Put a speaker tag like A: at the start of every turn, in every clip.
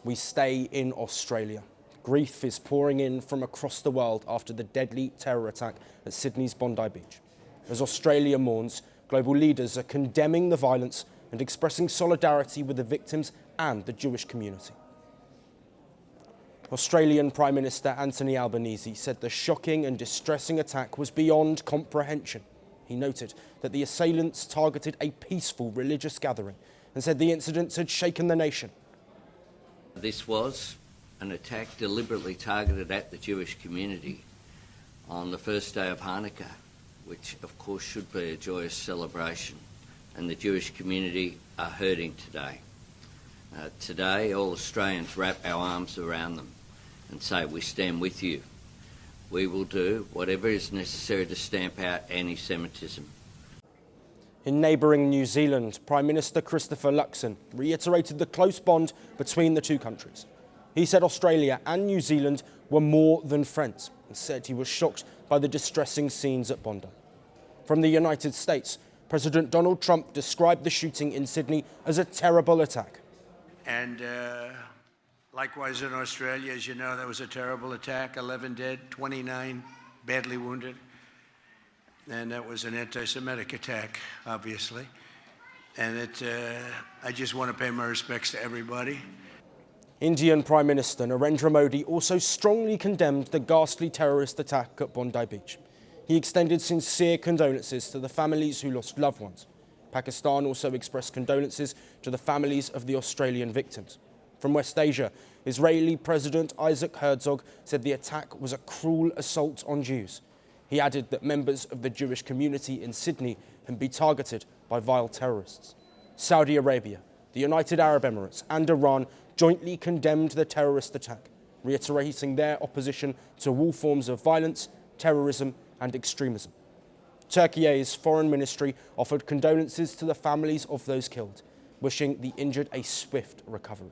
A: We stay in Australia. Grief is pouring in from across the world after the deadly terror attack at Sydney's Bondi Beach. As Australia mourns, global leaders are condemning the violence and expressing solidarity with the victims and the Jewish community. Australian Prime Minister Anthony Albanese said the shocking and distressing attack was beyond comprehension. He noted that the assailants targeted a peaceful religious gathering and said the incidents had shaken the nation.
B: This was an attack deliberately targeted at the Jewish community on the first day of Hanukkah, which of course should be a joyous celebration, and the Jewish community are hurting today. Today, all Australians wrap our arms around them and say, we stand with you. We will do whatever is necessary to stamp out anti-Semitism.
A: In neighbouring New Zealand, Prime Minister Christopher Luxon reiterated the close bond between the two countries. He said Australia and New Zealand were more than friends and said he was shocked by the distressing scenes at Bondi. From the United States, President Donald Trump described the shooting in Sydney as a terrible attack.
C: And likewise in Australia, as you know, there was a terrible attack, 11 dead, 29 badly wounded. And that was an anti-Semitic attack, obviously. And I just want to pay my respects to everybody.
A: Indian Prime Minister Narendra Modi also strongly condemned the ghastly terrorist attack at Bondi Beach. He extended sincere condolences to the families who lost loved ones. Pakistan also expressed condolences to the families of the Australian victims. From West Asia, Israeli President Isaac Herzog said the attack was a cruel assault on Jews. He added that members of the Jewish community in Sydney can be targeted by vile terrorists. Saudi Arabia, the United Arab Emirates and Iran jointly condemned the terrorist attack, reiterating their opposition to all forms of violence, terrorism and extremism. Turkey's foreign ministry offered condolences to the families of those killed, wishing the injured a swift recovery.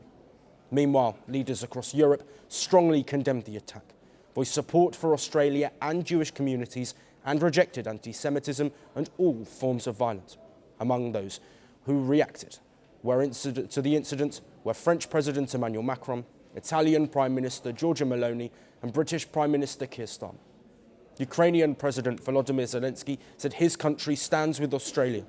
A: Meanwhile, leaders across Europe strongly condemned the attack, voiced support for Australia and Jewish communities, and rejected anti-Semitism and all forms of violence. Among those who reacted to the incident were French President Emmanuel Macron, Italian Prime Minister Giorgia Meloni, and British Prime Minister Keir Starmer. Ukrainian President Volodymyr Zelensky said his country stands with Australia,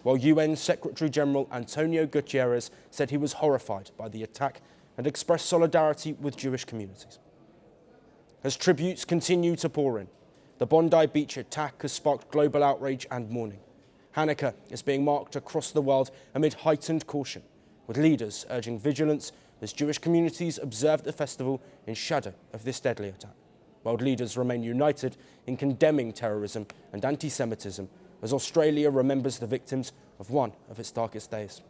A: while UN Secretary General Antonio Guterres said he was horrified by the attack and expressed solidarity with Jewish communities. As tributes continue to pour in, the Bondi Beach attack has sparked global outrage and mourning. Hanukkah is being marked across the world amid heightened caution, with leaders urging vigilance as Jewish communities observe the festival in shadow of this deadly attack. World leaders remain united in condemning terrorism and anti-Semitism as Australia remembers the victims of one of its darkest days.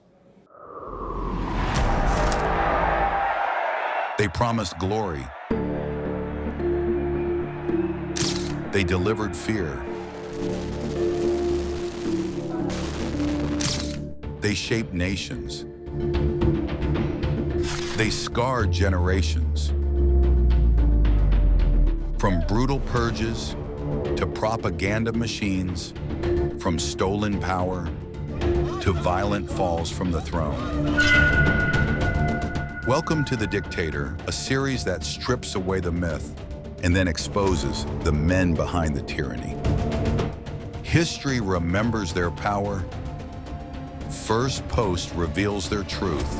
D: They promised glory. They delivered fear. They shaped nations. They scarred generations. From brutal purges to propaganda machines, from stolen power to violent falls from the throne. Welcome to The Dictator, a series that strips away the myth and then exposes the men behind the tyranny. History remembers their power. Firstpost reveals their truth.